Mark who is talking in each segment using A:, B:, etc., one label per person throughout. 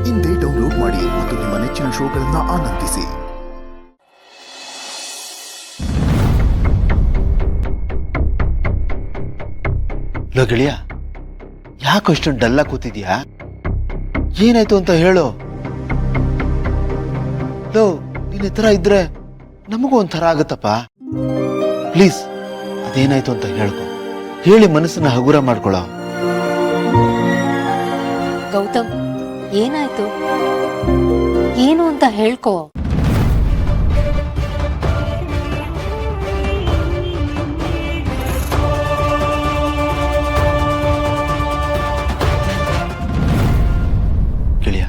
A: ಇಂದೇ ಡೌನ್ಲೋಡ್ ಮಾಡಿ ಮತ್ತು ನಿಮ್ಮ ನೆಚ್ಚಿನ ಶೋಗಳನ್ನು ಆನಂದಿಸಿ.
B: ಲೋ ಗೆಳೆಯ, ಯಾಕೋ ಇಷ್ಟೊಂದು ಡಲ್ಲ ಕೂತಿದ್ಯಾ? ಏನಾಯ್ತು ಅಂತ ಹೇಳು. ಲೋ, ನೀನ್ ಈ ತರ ಇದ್ರೆ ನಮಗೂ ಒಂಥರ ಆಗತ್ತಪ್ಪ. ಪ್ಲೀಸ್, ಅದೇನಾಯ್ತು ಅಂತ ಹೇಳ್ಕೊ. ಹೇಳಿ ಮನಸ್ಸನ್ನ ಹಗುರ ಮಾಡ್ಕೊಳ್ಳೋ.
C: ಗೌತಮ್, ಏನಾಯ್ತು? ಏನು ಅಂತ ಹೇಳ್ಕೊ.
B: ಗೆಳೆಯ,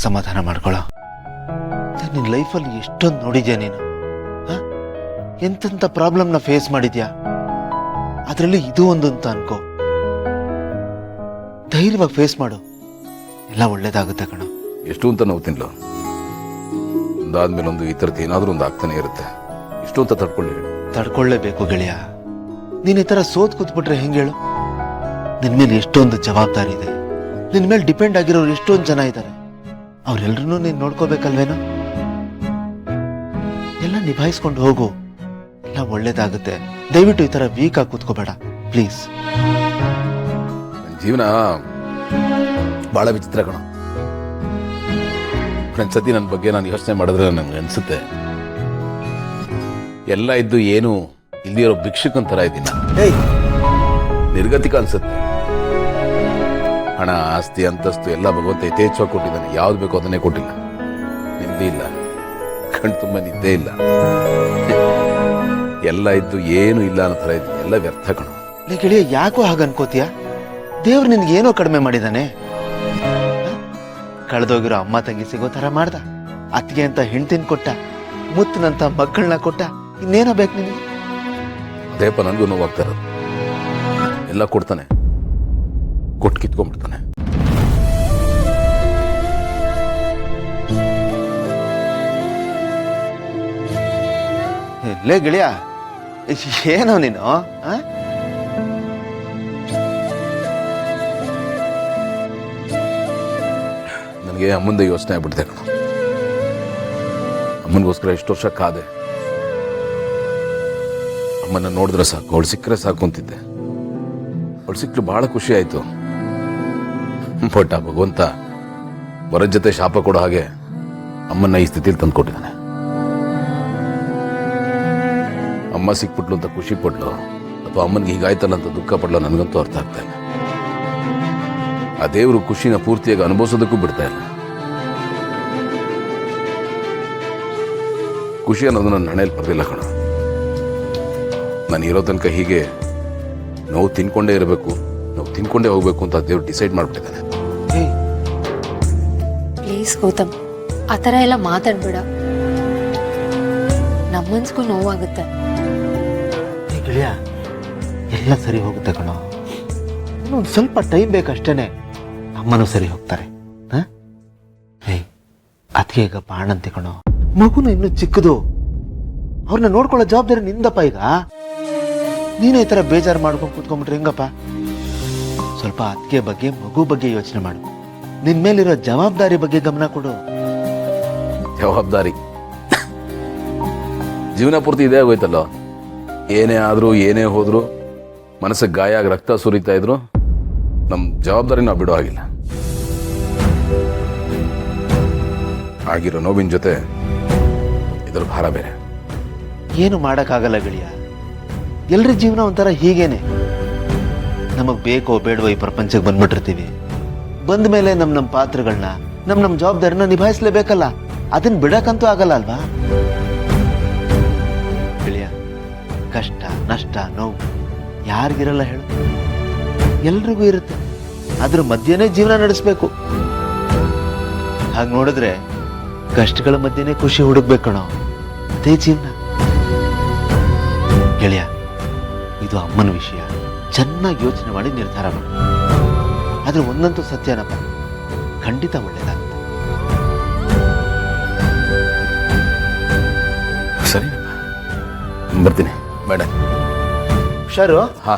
B: ಸಮಾಧಾನ ಮಾಡ್ಕೊಳ್ಳೋ. ನಿನ್ನ ಲೈಫಲ್ಲಿ ಎಷ್ಟೊಂದು ನೋಡಿದ್ಯಾ ನೀನು. ಎಂತೆಂಥ ಪ್ರಾಬ್ಲಮ್ನ ಫೇಸ್ ಮಾಡಿದ್ಯಾ. ಅದರಲ್ಲಿ ಇದು ಒಂದು ಅಂತ ಅನ್ಕೋ. ಧೈರ್ಯವಾಗಿ ಫೇಸ್ ಮಾಡು, ಎಲ್ಲ ಒಳ್ಳೇದಾಗುತ್ತೆ ಕಣೋ.
D: ಎಷ್ಟು ಅಂತ ನೋವು ತಿನ್ಲು, ಒಂದಾದ್ಮೇಲೆ ಒಂದು ಈ ಥರದ್ದು ಏನಾದ್ರೂ ಒಂದು ಆಗ್ತಾನೆ ಇರುತ್ತೆ. ಇಷ್ಟು ಅಂತ
B: ತಡ್ಕೊಳ್ಳೇಬೇಕು ಗೆಳೆಯ. ನೀನ್ ಈ ತರ ಸೋತ್ ಕೂತ್ಬಿಟ್ರೆ ಹೆಂಗ್ ಹೇಳು? ನಿನ್ ಮೇಲೆ ಎಷ್ಟೊಂದು ಜವಾಬ್ದಾರಿ ಇದೆ. ನಿನ್ ಮೇಲೆ ಡಿಪೆಂಡ್ ಆಗಿರೋರು ಎಷ್ಟೊಂದು ಜನ ಇದ್ದಾರೆ. ಅವ್ರೆಲ್ರೂ ನೀನ್ ನೋಡ್ಕೋಬೇಕಲ್ವೇನೋ. ಎಲ್ಲ ನಿಭಾಯಿಸ್ಕೊಂಡು ಹೋಗು, ಎಲ್ಲ ಒಳ್ಳೇದಾಗುತ್ತೆ. ದಯವಿಟ್ಟು ಈ ತರ ವೀಕ್ ಆಗಿ ಕೂತ್ಕೋಬೇಡ ಪ್ಲೀಸ್.
D: ಜೀವನ ಬಹಳ ವಿಚಿತ್ರ ಕಣ. ಒಂದ್ಸತಿ ನನ್ನ ಬಗ್ಗೆ ನಾನು ಯೋಚನೆ ಮಾಡಿದ್ರೆ ನನಗೆ ಅನ್ಸುತ್ತೆ, ಎಲ್ಲ ಇದ್ದು ಏನು ಇಲ್ಲಿರೋ ಭಿಕ್ಷುಕಂತರ ಇದ್ದೀನಿ. ನಿರ್ಗತಿಕ ಅನ್ಸುತ್ತೆ. ಹಣ, ಆಸ್ತಿ, ಅಂತಸ್ತು ಎಲ್ಲ ಭಗವಂತ ಯಥೇಚ್ಛವಾಗಿ ಕೊಟ್ಟಿದ್ದಾನೆ. ಯಾವ್ದು ಬೇಕೋ ಅದನ್ನೇ ಕೊಟ್ಟಿಲ್ಲ. ನೆಮ್ಮದಿ ಇಲ್ಲ, ಕಣ್ ತುಂಬ ನಿದ್ದೆ ಇಲ್ಲ, ಎಲ್ಲ ಇದ್ದು ಏನು ಇಲ್ಲ ಅನ್ನೋ ಥರ ಇದ್ದೀನಿ. ಎಲ್ಲ ವ್ಯರ್ಥ ಕಣ.
B: ಗೆಳೆಯ, ಯಾಕೋ ಹಾಗ ಅನ್ಕೋತೀಯ? ದೇವ್ರು ನಿನ್ಗೆ ಏನೋ ಕಡಿಮೆ ಮಾಡಿದಾನೆ. ಕಳೆದೋಗಿರೋ ಅಮ್ಮ ತಂಗಿ ಸಿಗೋ ತರ ಮಾಡ್ದ. ಅತ್ತಿಗೆ ಅಂತ ಹೆಂಡ್ತಿನ ಕೊಟ್ಟ, ಮುತ್ತಿನಂತ ಮಕ್ಕಳನ್ನ ಕೊಟ್ಟ. ಇನ್ನೇನೋ ಬೇಕು ನಿನಗೆ?
D: ಅದೇಪ ನನಗೂ ನೋವಾಗ್ತಾ ಇರೋದು. ಎಲ್ಲ ಕೊಡ್ತಾನೆ, ಕೊಟ್ಟು ಕಿತ್ಕೊಂಡ್ಬಿಡ್ತಾನೆ.
B: ಲೇ ಗೆಳೆಯ, ಏನೋ ನೀನು
D: ನನಗೆ ಅಮ್ಮಂದ ಯೋಚನೆ ಆಗ್ಬಿಡ್ತೆ ಕಣ. ಅಮ್ಮನಿಗೋಸ್ಕರ ಎಷ್ಟು ವರ್ಷ ಕಾದೆ. ಅಮ್ಮನ ನೋಡಿದ್ರೆ ಸಾಕು, ಅವಳು ಸಿಕ್ಕರೆ ಸಾಕು ಅಂತಿದ್ದೆ. ಅವಳು ಸಿಕ್ಕಲು ಬಹಳ ಖುಷಿ ಆಯ್ತು. ಬಟ್ ಆ ಭಗವಂತ ಬರೋ ಜೊತೆ ಶಾಪ ಕೊಡೋ ಹಾಗೆ ಅಮ್ಮನ್ನ ಈ ಸ್ಥಿತಿಲಿ ತಂದು ಕೊಟ್ಟಿದ್ದಾನೆ. ಅಮ್ಮ ಸಿಕ್ಬಿಟ್ಲು ಅಂತ ಖುಷಿ ಪಡ್ಲು ಅಥವಾ ಅಮ್ಮನಿಗೆ ಹೀಗಾಯ್ತಲ್ಲ ಅಂತ ದುಃಖ ಪಡ್ಲು ನನಗಂತೂ ಅರ್ಥ ಆಗ್ತಾ ಇಲ್ಲ. ಆ ದೇವರು ಖುಷಿನ ಪೂರ್ತಿಯಾಗಿ ಅನುಭವಿಸೋದಕ್ಕೂ ಬಿಡ್ತಾ ಇಲ್ಲ. ಖುಷಿ ಅನ್ನೋದು ನನ್ನ ಹಣೆಯಲ್ಲಿ ಬರಲಿಲ್ಲ ಕಣ. ನಾನು ಇರೋ ತನಕ ಹೀಗೆ ನೋವು ತಿನ್ಕೊಂಡೇ ಇರಬೇಕು, ನೋವು ತಿನ್ಕೊಂಡೇ ಹೋಗ್ಬೇಕು ಅಂತ ದೇವ್ರು ಡಿಸೈಡ್ ಮಾಡ್ಬಿಟ್ಟಿದ್ದಾನೆ.
C: ಪ್ಲೀಸ್ ಗೌತಮ್, ಆ ಥರ ಎಲ್ಲ ಮಾತಾಡ್ಬೇಡ. ನಮ್ಮನ್ಸ್ಗೂ ನೋವಾಗುತ್ತೆ.
B: ಗೆಳೆಯ, ಎಲ್ಲ ಸರಿ ಹೋಗುತ್ತೆ ಕಣೋ. ಒಂದು ಸ್ವಲ್ಪ ಟೈಮ್ ಬೇಕಷ್ಟೇನೆ. ಅಮ್ಮನೂ ಸರಿ ಹೋಗ್ತಾರೆ. ಅದಕ್ಕೆ ಈಗ ಬಾಣಂತೆ ಕಣೋ. ಮಗುನು ಇನ್ನು ಚಿಕ್ಕದು. ಅವ್ರನ್ನ ನೋಡ್ಕೊಳ್ಳೋ ಜವಾಬ್ದಾರಿ ನಿಂದಪ್ಪ. ಈಗ ನೀನೇ ಈ ತರ ಬೇಜಾರು ಮಾಡ್ಕೊಂಡು ಕೂತ್ಕೊಂಡ್ಬಿಟ್ರೆ ಹೆಂಗಪ್ಪ? ಸ್ವಲ್ಪ ಅದಕ್ಕೆ ಬಗ್ಗೆ, ಮಗು ಬಗ್ಗೆ ಯೋಚನೆ ಮಾಡು. ನಿನ್ ಮೇಲಿರೋ ಜವಾಬ್ದಾರಿ ಬಗ್ಗೆ ಗಮನ ಕೊಡು.
D: ಜವಾಬ್ದಾರಿ ಜೀವನ ಪೂರ್ತಿ ಇದೇ ಆಗೋಯ್ತಲ್ಲ. ಏನೇ ಆದ್ರೂ, ಏನೇ ಹೋದ್ರು, ಮನಸ್ಸಿಗೆ ಗಾಯ ಆಗಿ ರಕ್ತ ಸುರಿತಾ ಇದ್ರು ನಮ್ಮ ಜವಾಬ್ದಾರಿ ನಾವು ಬಿಡೋ ಹಾಗಿಲ್ಲ. ಆಗಿರೋ ನೋವಿನ ಜೊತೆ ಇದ್ರ ಭಾರ ಬೇರೆ.
B: ಏನು ಮಾಡೋಕ್ಕಾಗಲ್ಲ ಗೆಳೆಯ. ಎಲ್ರ ಜೀವನ ಒಂಥರ ಹೀಗೇನೆ. ನಮಗ್ ಬೇಕೋ ಬೇಡವೋ ಈ ಪ್ರಪಂಚಕ್ಕೆ ಬಂದ್ಬಿಟ್ಟಿರ್ತೀವಿ. ಬಂದ ಮೇಲೆ ನಮ್ಮ ಪಾತ್ರಗಳನ್ನ, ನಮ್ಮ ಜವಾಬ್ದಾರಿನ ನಿಭಾಯಿಸ್ಲೇಬೇಕಲ್ಲ. ಅದನ್ನ ಬಿಡಕ್ಕಂತೂ ಆಗಲ್ಲ ಅಲ್ವಾ ಗೆಳೆಯ? ಕಷ್ಟ, ನಷ್ಟ, ನೋವು ಯಾರಿಗಿರಲ್ಲ ಹೇಳು? ಎಲ್ರಿಗೂ ಇರುತ್ತೆ. ಅದ್ರ ಮಧ್ಯೆನೇ ಜೀವನ ನಡೆಸ್ಬೇಕು. ಹಾಗೆ ನೋಡಿದ್ರೆ ಕಷ್ಟಗಳ ಮಧ್ಯೆನೇ ಖುಷಿ ಹುಡುಕ್ಬೇಕು ಕಣೋ. ಅದೇ ಜೀವನ ಗೆಳೆಯ. ಇದು ಅಮ್ಮನ ವಿಷಯ. ಚೆನ್ನಾಗಿ ಯೋಚನೆ ಮಾಡಿ ನಿರ್ಧಾರ ಮಾಡು. ಆದ್ರೆ ಒಂದಂತೂ ಸತ್ಯನಪ್ಪ, ಖಂಡಿತ ಒಳ್ಳೇದಾಗುತ್ತೆ.
D: ಸರಿ, ಬರ್ತೀನಿ. ಬೇಡ,
B: ಹುಷಾರು.
D: ಹಾ.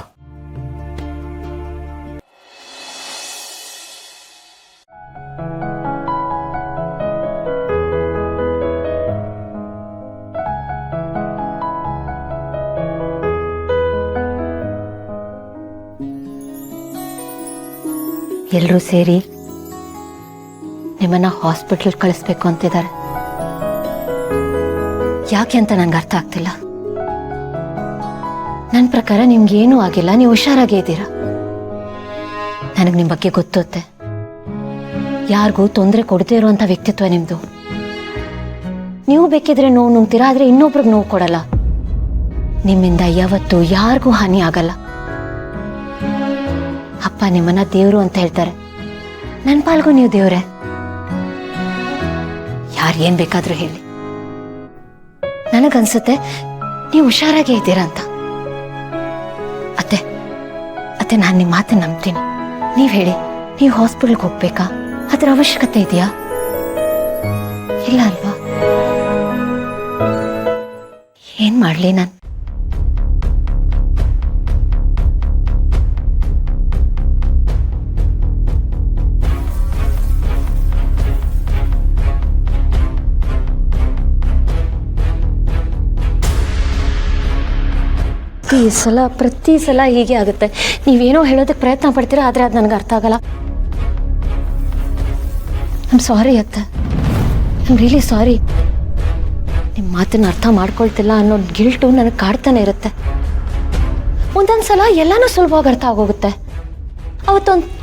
C: ಎಲ್ಲರೂ ಸೇರಿ ನಿಮ್ಮನ್ನ ಹಾಸ್ಪಿಟಲ್ ಕಳಿಸ್ಬೇಕು ಅಂತಿದ್ದಾರೆ. ಯಾಕೆ ಅಂತ ನಂಗೆ ಅರ್ಥ ಆಗ್ತಿಲ್ಲ. ನನ್ನ ಪ್ರಕಾರ ನಿಮ್ಗೇನೂ ಆಗಿಲ್ಲ, ನೀವು ಹುಷಾರಾಗೇ ಇದ್ದೀರಾ. ನನಗೆ ನಿಮ್ಮ ಬಗ್ಗೆ ಗೊತ್ತುತ್ತೆ. ಯಾರಿಗೂ ತೊಂದರೆ ಕೊಡದೇ ಇರುವಂಥ ವ್ಯಕ್ತಿತ್ವ ನಿಮ್ದು. ನೀವು ಬೇಕಿದ್ರೆ ನೋವು ನುಂಗ್ತೀರಾ, ಆದ್ರೆ ಇನ್ನೊಬ್ರಿಗೆ ನೋವು ಕೊಡಲ್ಲ. ನಿಮ್ಮಿಂದ ಯಾವತ್ತೂ ಯಾರಿಗೂ ಹಾನಿ ಆಗಲ್ಲ. ಅಪ್ಪ ನಿಮ್ಮನ್ನ ದೇವ್ರು ಅಂತ ಹೇಳ್ತಾರೆ. ನನ್ನ ಪಾಲ್ಗೂ ನೀವು ದೇವ್ರೆ. ಯಾರು ಏನ್ ಬೇಕಾದ್ರೂ ಹೇಳಿ, ನನಗನ್ಸುತ್ತೆ ನೀವು ಹುಷಾರಾಗೇ ಇದ್ದೀರಾ ಅಂತ. ಅತ್ತೆ ನಾನು ನಿಮ್ಮ ಮಾತನ್ನ ನಂಬ್ತೀನಿ. ನೀವ್ ಹೇಳಿ, ನೀವು ಹಾಸ್ಪಿಟಲ್ಗೆ ಹೋಗ್ಬೇಕಾ? ಅದರ ಅವಶ್ಯಕತೆ ಇದೆಯಾ? ಇಲ್ಲ ಅಲ್ವಾ? ಏನ್ ಮಾಡ್ಲಿ ನಾನು? ಪ್ರತಿ ಸಲ ಹೀಗೆ ಆಗುತ್ತೆ. ನೀವೇನೋ ಹೇಳೋದಕ್ಕೆ ಪ್ರಯತ್ನ ಪಡ್ತೀರಾ, ಆದ್ರೆ ಅದು ನನಗೆ ಅರ್ಥ ಆಗಲ್ಲ. ಐಮ್ ಸಾರಿ ಅತ್ತೆ, ಐಮ್ ರಿಯಲಿ ಸಾರಿ. ನಿಮ್ಮ ಮಾತನ್ನ ಅರ್ಥ ಮಾಡ್ಕೊಳ್ತಿಲ್ಲ ಅನ್ನೋ ಗಿಲ್ಟು ನನಗೆ ಕಾಡ್ತಾನೆ ಇರುತ್ತೆ. ಒಂದೊಂದ್ಸಲ ಎಲ್ಲಾನು ಸುಲಭವಾಗಿ ಅರ್ಥ ಆಗೋಗುತ್ತೆ. ಅವತ್ತೊಂದು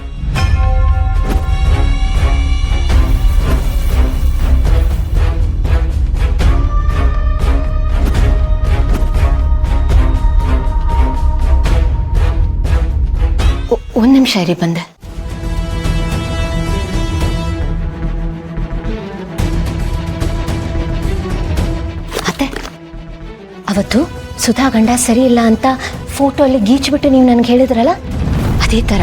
C: ಒಂದು ನಿಮಿಷ ಇರಿ, ಬಂದೆ. ಅತ್ತೆ, ಅವತ್ತು ಸುಧಾ ಗಂಡ ಸರಿ ಇಲ್ಲ ಅಂತ ಫೋಟೋ ಅಲ್ಲಿ ಗೀಚ್ಬಿಟ್ಟು ನೀವು ನನ್ಗೆ ಹೇಳಿದ್ರಲ್ಲ, ಅದೇ ಥರ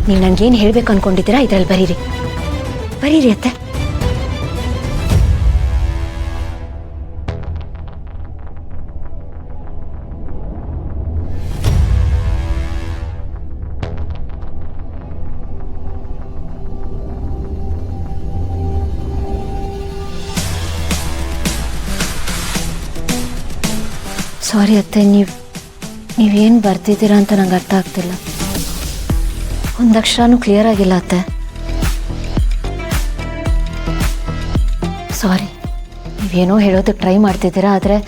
C: ನೀವು ನನಗೇನು ಹೇಳ್ಬೇಕು ಅನ್ಕೊಂಡಿದ್ದೀರಾ ಇದ್ರಲ್ಲಿ ಬರೀರಿ ಅತ್ತೆ. ಸಾರಿ ಅತ್ತೆ, ನೀವೇನು ಬರ್ತಿದ್ದೀರಾ ಅಂತ ನಂಗೆ ಅರ್ಥ ಆಗ್ತಿಲ್ಲ. ಒಂದು ಅಕ್ಷರನೂ ಕ್ಲಿಯರ್ ಆಗಿಲ್ಲ ಅತ್ತೆ. ಸಾರಿ. ನೀವೇನೋ ಹೇಳೋದಕ್ಕೆ ಟ್ರೈ ಮಾಡ್ತಿದ್ದೀರಾ, ಆದರೆ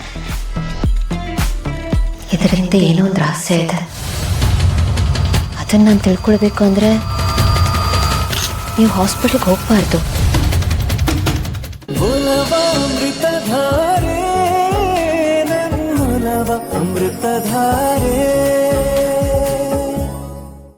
C: ಇದರಿಂದ ಏನೋ ಒಂದು ರಹಸ್ಯ ಇದೆ. ಅದನ್ನು ನಾನು ತಿಳ್ಕೊಳ್ಬೇಕು ಅಂದರೆ ನೀವು ಹಾಸ್ಪಿಟ್ಲಿಗೆ ಹೋಗಬಾರ್ದು.
E: ಅಮೃತಧಾರೆ